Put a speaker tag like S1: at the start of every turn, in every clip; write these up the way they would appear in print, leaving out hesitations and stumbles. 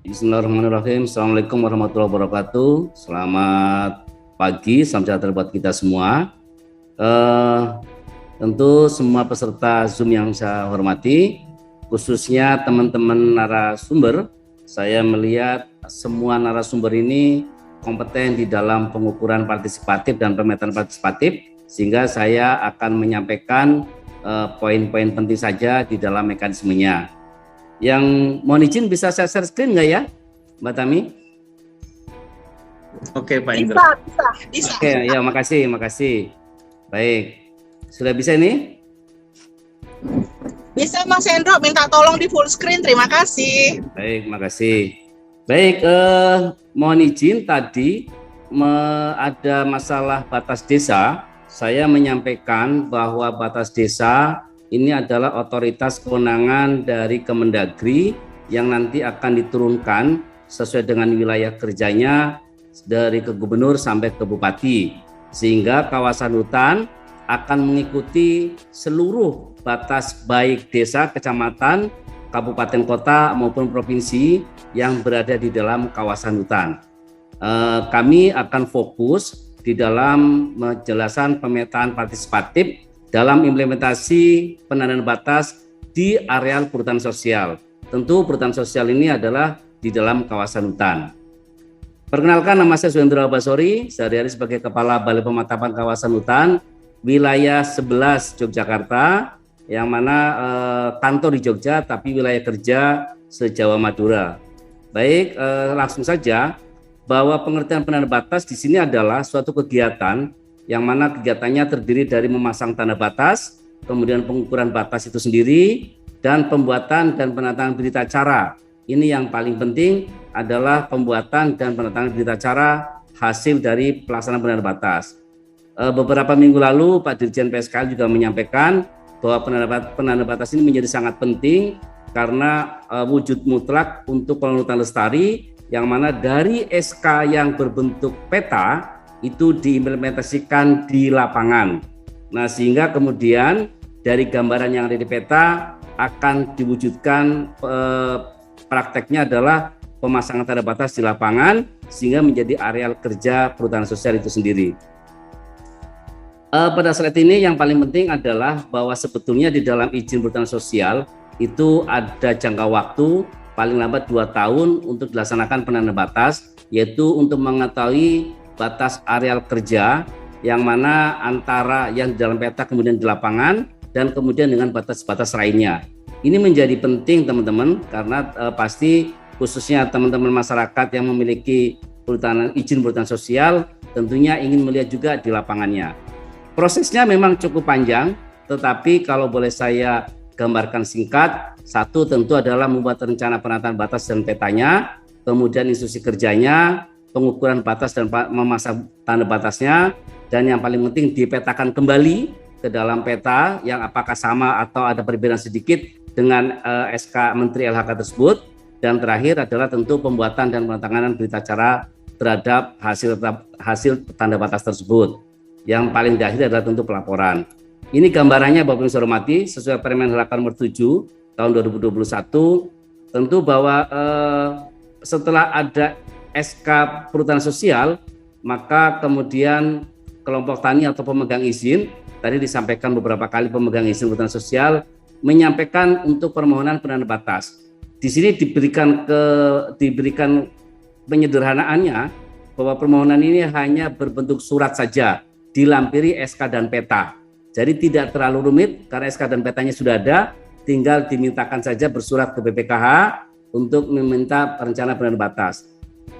S1: Bismillahirrahmanirrahim. Assalamualaikum warahmatullahi wabarakatuh. Selamat pagi, salam sejahtera buat kita semua. Tentu semua peserta Zoom yang saya hormati, khususnya teman-teman narasumber, saya melihat semua narasumber ini kompeten di dalam pengukuran partisipatif dan pemetaan partisipatif, sehingga saya akan menyampaikan poin-poin penting saja di dalam mekanismenya. Yang mohon izin bisa saya share screen nggak ya, Mbak Tami?
S2: Oke, Pak Indra.
S3: Bisa.
S1: Oke, ya makasih. Baik, sudah bisa ini?
S3: Bisa Mas Hendro, minta tolong di full screen, terima kasih.
S1: Baik, makasih. Baik, mohon izin tadi ada masalah batas desa. Saya menyampaikan bahwa batas desa ini adalah otoritas kewenangan dari Kemendagri yang nanti akan diturunkan sesuai dengan wilayah kerjanya dari ke gubernur sampai ke bupati, sehingga kawasan hutan akan mengikuti seluruh batas baik desa, kecamatan, kabupaten, kota maupun provinsi yang berada di dalam kawasan hutan. Kami akan fokus di dalam penjelasan pemetaan partisipatif dalam implementasi penandaan batas di areal perhutanan sosial. Tentu perhutanan sosial ini adalah di dalam kawasan hutan. Perkenalkan, nama saya Suhendra Basori, sehari-hari sebagai Kepala Balai Pemantapan Kawasan Hutan wilayah 11 Yogyakarta, yang mana kantor di Jogja tapi wilayah kerja se-Jawa Madura. Baik, langsung saja bahwa pengertian penandaan batas di sini adalah suatu kegiatan yang mana kegiatannya terdiri dari memasang tanda batas, kemudian pengukuran batas itu sendiri, dan pembuatan dan penandatangan berita acara. Ini yang paling penting adalah pembuatan dan penandatangan berita acara hasil dari pelaksanaan penandaan batas. Beberapa minggu lalu Pak Dirjen PSKL juga menyampaikan bahwa penandaan batas ini menjadi sangat penting karena wujud mutlak untuk pengelolaan hutan lestari, yang mana dari SK yang berbentuk peta itu diimplementasikan di lapangan. Nah, sehingga kemudian dari gambaran yang ada di peta akan diwujudkan prakteknya adalah pemasangan tanda batas di lapangan sehingga menjadi areal kerja perhutanan sosial itu sendiri. Pada slide ini yang paling penting adalah bahwa sebetulnya di dalam izin perhutanan sosial itu ada jangka waktu paling lambat 2 tahun untuk dilaksanakan penandaan batas, yaitu untuk mengetahui batas areal kerja yang mana antara yang di dalam peta kemudian di lapangan dan kemudian dengan batas-batas lainnya. Ini menjadi penting teman-teman karena pasti khususnya teman-teman masyarakat yang memiliki izin perhutanan sosial tentunya ingin melihat juga di lapangannya. Prosesnya memang cukup panjang, tetapi kalau boleh saya gambarkan singkat, satu tentu adalah membuat rencana penataan batas dan petanya, kemudian instruksi kerjanya, pengukuran batas dan memasang tanda batasnya, dan yang paling penting dipetakan kembali ke dalam peta yang apakah sama atau ada perbedaan sedikit dengan SK Menteri LHK tersebut, dan terakhir adalah tentu pembuatan dan penandatanganan berita acara terhadap hasil tanda batas tersebut. Yang paling terakhir adalah tentu pelaporan. Ini gambarannya Bapak Ibu hormati sesuai Permen LHK nomor 7 tahun 2021, tentu bahwa setelah ada SK perhutanan sosial, maka kemudian kelompok tani atau pemegang izin, tadi disampaikan beberapa kali pemegang izin perhutanan sosial menyampaikan untuk permohonan penandaan batas. Di sini diberikan penyederhanaannya bahwa permohonan ini hanya berbentuk surat saja, dilampiri SK dan peta. Jadi tidak terlalu rumit karena SK dan petanya sudah ada, tinggal dimintakan saja bersurat ke BPKH untuk meminta rencana penandaan batas.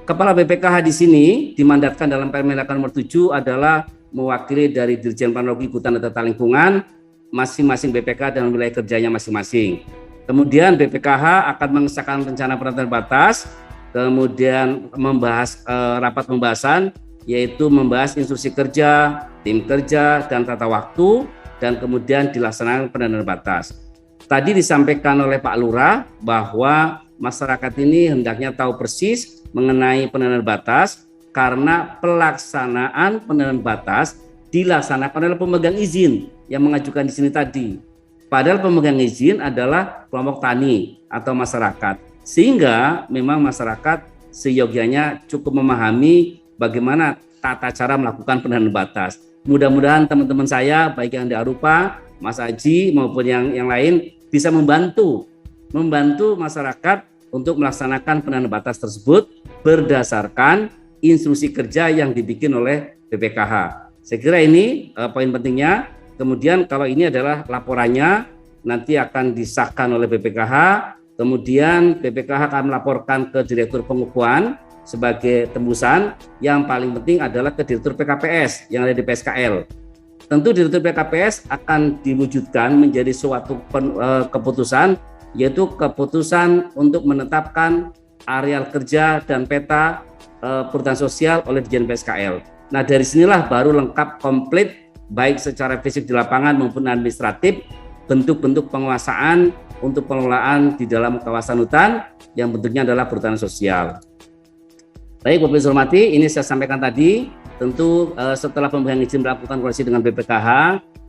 S1: Kepala BPKH di sini dimandatkan dalam Permen LHK nomor 7 adalah mewakili dari Dirjen Planologi Hutan dan Tata Lingkungan masing-masing BPK dan wilayah kerjanya masing-masing. Kemudian BPKH akan mengesahkan rencana penandaan batas, kemudian membahas rapat pembahasan, yaitu membahas instruksi kerja, tim kerja, dan tata waktu, dan kemudian dilaksanakan penandaan batas. Tadi disampaikan oleh Pak Lurah bahwa masyarakat ini hendaknya tahu persis mengenai penandaan batas karena pelaksanaan penandaan batas dilaksanakan oleh pemegang izin yang mengajukan di sini tadi. Padahal pemegang izin adalah kelompok tani atau masyarakat. Sehingga memang masyarakat seyogianya cukup memahami bagaimana tata cara melakukan penanaman batas. Mudah-mudahan teman-teman saya, baik yang di Arupa, Mas Aji maupun yang lain, bisa membantu masyarakat untuk melaksanakan penanaman batas tersebut berdasarkan instruksi kerja yang dibikin oleh BPKH. Saya kira ini poin pentingnya. Kemudian kalau ini adalah laporannya, nanti akan disahkan oleh BPKH. Kemudian BPKH akan melaporkan ke Direktur Pengukuhan sebagai tembusan. Yang paling penting adalah ke Direktur PKPS yang ada di PSKL. Tentu Direktur PKPS akan diwujudkan menjadi suatu keputusan, yaitu keputusan untuk menetapkan areal kerja dan peta perhutanan sosial oleh Dirjen PSKL. Nah, dari sinilah baru lengkap komplit baik secara fisik di lapangan maupun administratif bentuk-bentuk penguasaan untuk pengelolaan di dalam kawasan hutan yang bentuknya adalah perhutanan sosial. Baik, Bapak Ibu hormati, ini saya sampaikan tadi. Tentu setelah pemberian izin melakukan koordinasi dengan BPKH,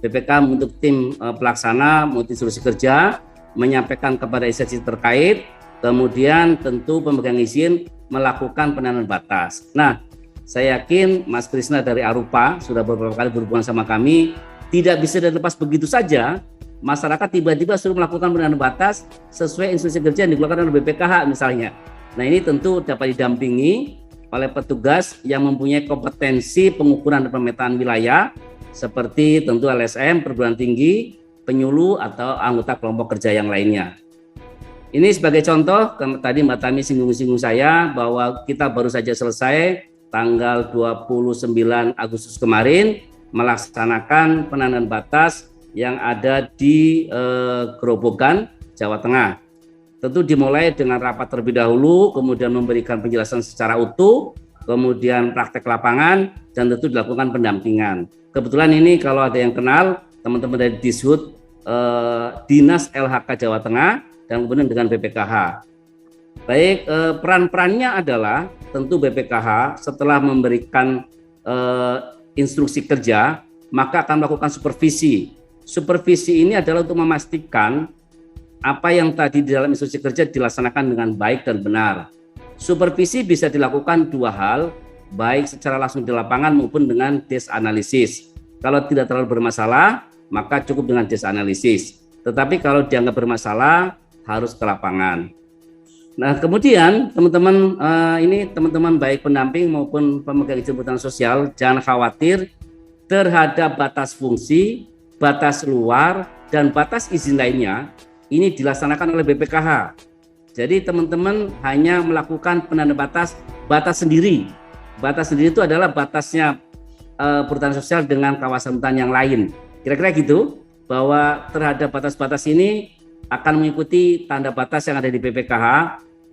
S1: BPK membentuk tim pelaksana multi instruksi kerja, menyampaikan kepada instansi terkait, kemudian tentu pemegang izin melakukan penanaman batas. Nah, saya yakin Mas Krisna dari Arupa sudah beberapa kali berhubungan sama kami, tidak bisa dilepas begitu saja. Masyarakat tiba-tiba suruh melakukan penanaman batas sesuai instruksi kerja yang dikeluarkan oleh BPKH misalnya. Nah, ini tentu dapat didampingi oleh petugas yang mempunyai kompetensi pengukuran dan pemetaan wilayah seperti tentu LSM, perguruan tinggi, penyuluh atau anggota kelompok kerja yang lainnya. Ini sebagai contoh, tadi Mbak Tami singgung-singgung saya bahwa kita baru saja selesai tanggal 29 Agustus kemarin melaksanakan penanaman batas yang ada di Grobogan, Jawa Tengah. Tentu dimulai dengan rapat terlebih dahulu, kemudian memberikan penjelasan secara utuh, kemudian praktek lapangan, dan tentu dilakukan pendampingan. Kebetulan ini kalau ada yang kenal, teman-teman dari Dishub, Dinas LHK Jawa Tengah, dan kemudian dengan BPKH. Baik, peran-perannya adalah tentu BPKH setelah memberikan instruksi kerja, maka akan melakukan supervisi. Supervisi ini adalah untuk memastikan apa yang tadi di dalam instruksi kerja dilaksanakan dengan baik dan benar. Supervisi bisa dilakukan dua hal, baik secara langsung di lapangan maupun dengan desk analisis. Kalau tidak terlalu bermasalah, maka cukup dengan desk analisis. Tetapi kalau dianggap bermasalah, harus ke lapangan. Nah, kemudian teman-teman baik pendamping maupun pemegang izin perhutanan sosial, jangan khawatir terhadap batas fungsi, batas luar, dan batas izin lainnya. Ini dilaksanakan oleh BPKH. Jadi teman-teman hanya melakukan penanda batas sendiri. Batas sendiri itu adalah batasnya perhutanan sosial dengan kawasan hutan yang lain. Kira-kira gitu, bahwa terhadap batas-batas ini akan mengikuti tanda batas yang ada di BPKH.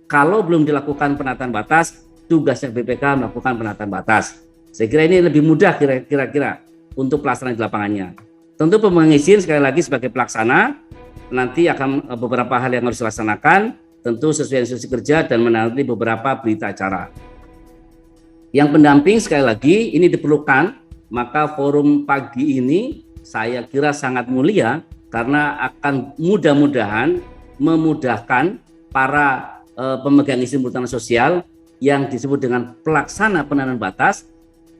S1: Kalau belum dilakukan penataan batas, tugasnya BPKH melakukan penataan batas. Saya kira ini lebih mudah kira-kira untuk pelaksanaan di lapangannya. Tentu pemegang izin sekali lagi sebagai pelaksana nanti akan beberapa hal yang harus dilaksanakan, tentu sesuai instruksi kerja dan menanti beberapa berita acara. Yang pendamping sekali lagi ini diperlukan, maka forum pagi ini saya kira sangat mulia karena akan mudah-mudahan memudahkan para pemegang izin perhutanan sosial yang disebut dengan pelaksana penanaman batas,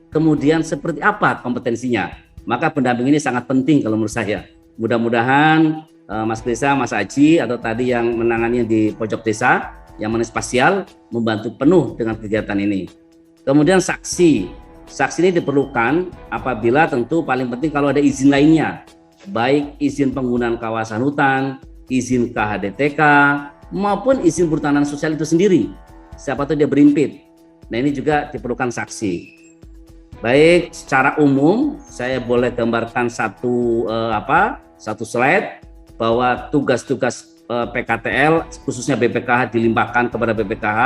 S1: kemudian seperti apa kompetensinya. Maka pendamping ini sangat penting kalau menurut saya. Mudah-mudahan Mas Krisa, Mas Aji, atau tadi yang menangani di pojok desa, yang mengenai spasial, membantu penuh dengan kegiatan ini. Kemudian saksi ini diperlukan apabila tentu paling penting kalau ada izin lainnya, baik izin penggunaan kawasan hutan, izin KHDTK, maupun izin perhutanan sosial itu sendiri. Siapa tuh dia berimpit. Nah, ini juga diperlukan saksi. Baik, secara umum saya boleh gambarkan satu slide bahwa tugas-tugas PKTL khususnya BPKH dilimpahkan kepada BPKH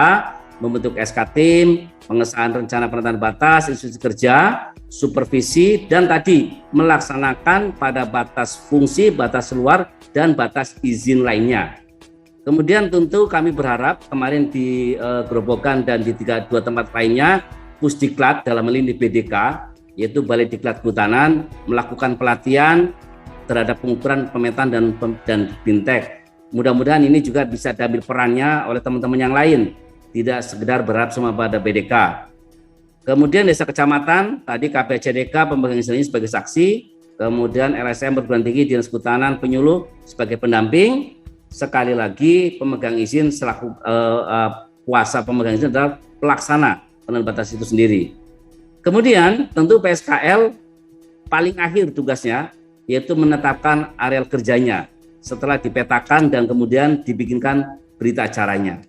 S1: membentuk SK tim, pengesahan rencana penataan batas, instruksi kerja, supervisi, dan tadi melaksanakan pada batas fungsi, batas luar, dan batas izin lainnya. Kemudian tentu kami berharap kemarin di Grobogan dan di dua tempat lainnya, Pusdiklat dalam hal ini BDK, yaitu Balai Diklat Kehutanan, melakukan pelatihan terhadap pengukuran pemetaan dan bintek. Mudah-mudahan ini juga bisa diambil perannya oleh teman-teman yang lain, tidak sekedar berharap semua pada BDK. Kemudian desa kecamatan, tadi KPCDK pemegang izin ini sebagai saksi, kemudian LSM perguruan tinggi, dinas kehutanan, penyuluh sebagai pendamping. Sekali lagi pemegang izin selaku kuasa pemegang izin adalah pelaksana penentuan batas itu sendiri. Kemudian tentu PSKL paling akhir tugasnya yaitu menetapkan areal kerjanya setelah dipetakan dan kemudian dibikinkan berita acaranya.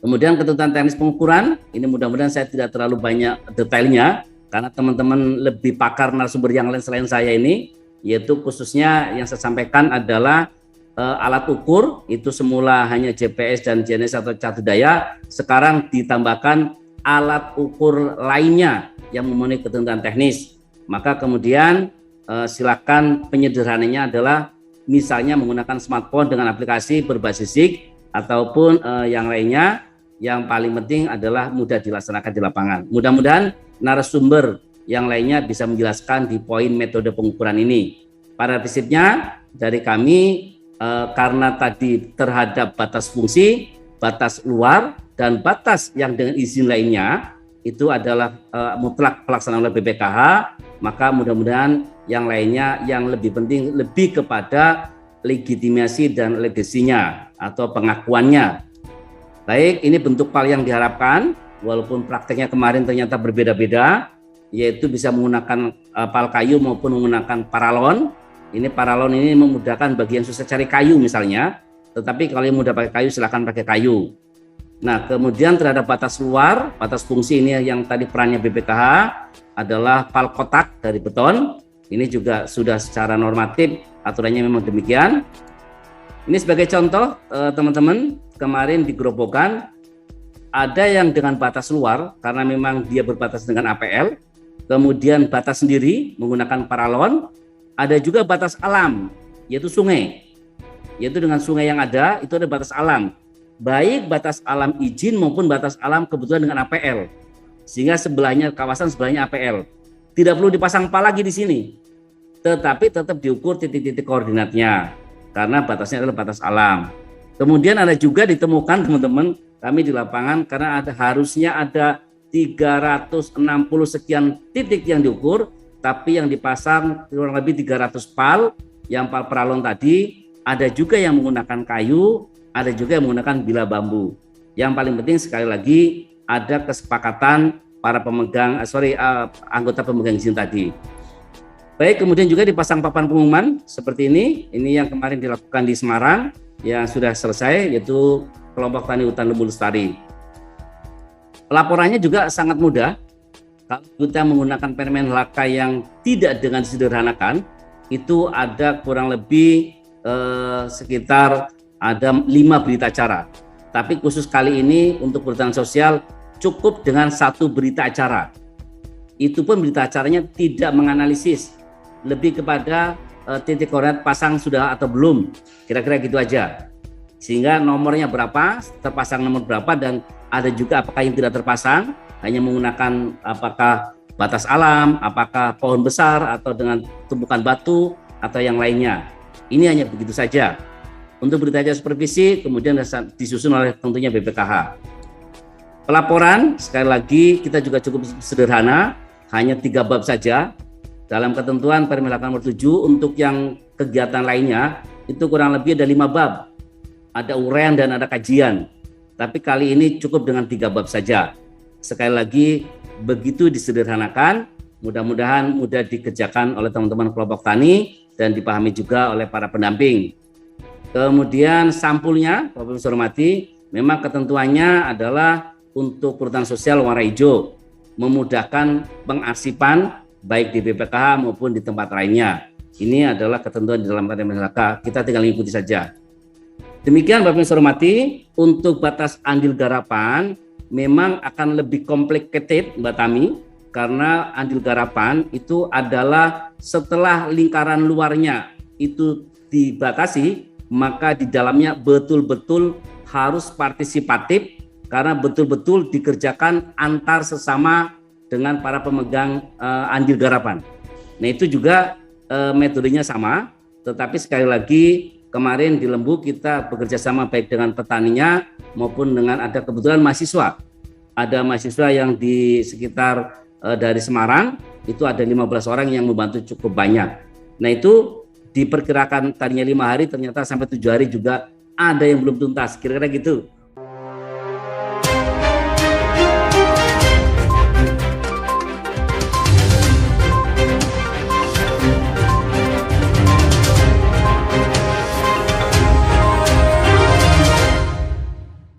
S1: Kemudian ketentuan teknis pengukuran, ini mudah-mudahan saya tidak terlalu banyak detailnya karena teman-teman lebih pakar narasumber yang lain selain saya ini, yaitu khususnya yang saya sampaikan adalah alat ukur, itu semula hanya GPS dan GNS atau catur daya, sekarang ditambahkan alat ukur lainnya yang memenuhi ketentuan teknis. Maka kemudian silakan penyederhananya adalah misalnya menggunakan smartphone dengan aplikasi berbasis SIG ataupun yang lainnya. Yang paling penting adalah mudah dilaksanakan di lapangan. Mudah-mudahan narasumber yang lainnya bisa menjelaskan di poin metode pengukuran ini. Pada prinsipnya dari kami karena tadi terhadap batas fungsi, batas luar, dan batas yang dengan izin lainnya itu adalah mutlak pelaksanaan oleh BPKH, maka mudah-mudahan yang lainnya yang lebih penting lebih kepada legitimasi dan legasinya atau pengakuannya. Baik, ini bentuk PAL yang diharapkan, walaupun prakteknya kemarin ternyata berbeda-beda, yaitu bisa menggunakan PAL kayu maupun menggunakan paralon. Ini paralon ini memudahkan bagi yang susah cari kayu misalnya, tetapi kalau yang mudah pakai kayu silakan pakai kayu. Nah, kemudian terhadap batas luar, batas fungsi ini yang tadi perannya BPKH adalah PAL kotak dari beton. Ini juga sudah secara normatif aturannya memang demikian. Ini sebagai contoh teman-teman, kemarin di Gerobokan ada yang dengan batas luar karena memang dia berbatas dengan APL, kemudian batas sendiri menggunakan paralon, ada juga batas alam yaitu sungai, yaitu dengan sungai yang ada itu ada batas alam, baik batas alam izin maupun batas alam kebetulan dengan APL, sehingga sebelahnya kawasan sebelahnya APL tidak perlu dipasang PAL lagi di sini, tetapi tetap diukur titik-titik koordinatnya karena batasnya adalah batas alam. Kemudian ada juga ditemukan teman-teman kami di lapangan karena harusnya ada 360 sekian titik yang diukur, tapi yang dipasang kurang lebih 300 PAL, yang PAL paralon tadi, ada juga yang menggunakan kayu, ada juga yang menggunakan bila bambu. Yang paling penting sekali lagi ada kesepakatan para anggota pemegang izin tadi. Baik, kemudian juga dipasang papan pengumuman seperti ini yang kemarin dilakukan di Semarang yang sudah selesai, yaitu kelompok tani hutan lembu lestari. Pelaporannya juga sangat mudah. Kalau kita menggunakan permen LHK yang tidak dengan disederhanakan, itu ada kurang lebih sekitar ada 5 berita acara. Tapi khusus kali ini untuk perhutanan sosial cukup dengan 1 berita acara. Itu pun berita acaranya tidak menganalisis, lebih kepada titik koordinat pasang sudah atau belum, kira-kira gitu aja. Sehingga nomornya berapa, terpasang nomor berapa, dan ada juga apakah yang tidak terpasang, hanya menggunakan apakah batas alam, apakah pohon besar atau dengan tumpukan batu atau yang lainnya. Ini hanya begitu saja. Untuk berita acara supervisi kemudian disusun oleh tentunya BPKH. Pelaporan sekali lagi kita juga cukup sederhana, hanya 3 bab saja. Dalam ketentuan Permen nomor 7 untuk yang kegiatan lainnya itu kurang lebih ada 5 bab. Ada uraian dan ada kajian. Tapi kali ini cukup dengan 3 bab saja. Sekali lagi begitu disederhanakan, mudah-mudahan mudah dikerjakan oleh teman-teman kelompok tani dan dipahami juga oleh para pendamping. Kemudian sampulnya, Bapak Ibu hormati, memang ketentuannya adalah untuk perhutanan sosial warna hijau, memudahkan pengarsipan baik di BPKH maupun di tempat lainnya. Ini adalah ketentuan di dalam Permen LHK, kita tinggal ikuti saja. Demikian Bapak Ibu hormati, untuk batas andil garapan memang akan lebih complicated Mbak Tami, karena andil garapan itu adalah setelah lingkaran luarnya itu dibatasi, maka di dalamnya betul-betul harus partisipatif karena betul-betul dikerjakan antar sesama dengan para pemegang andil garapan. Nah itu juga metodenya sama, tetapi sekali lagi kemarin di Lembu kita bekerja sama baik dengan petaninya maupun dengan ada kebetulan mahasiswa. Ada mahasiswa yang di sekitar dari Semarang, itu ada 15 orang yang membantu cukup banyak. Nah itu diperkirakan tadinya 5 hari, ternyata sampai 7 hari juga ada yang belum tuntas, kira-kira gitu.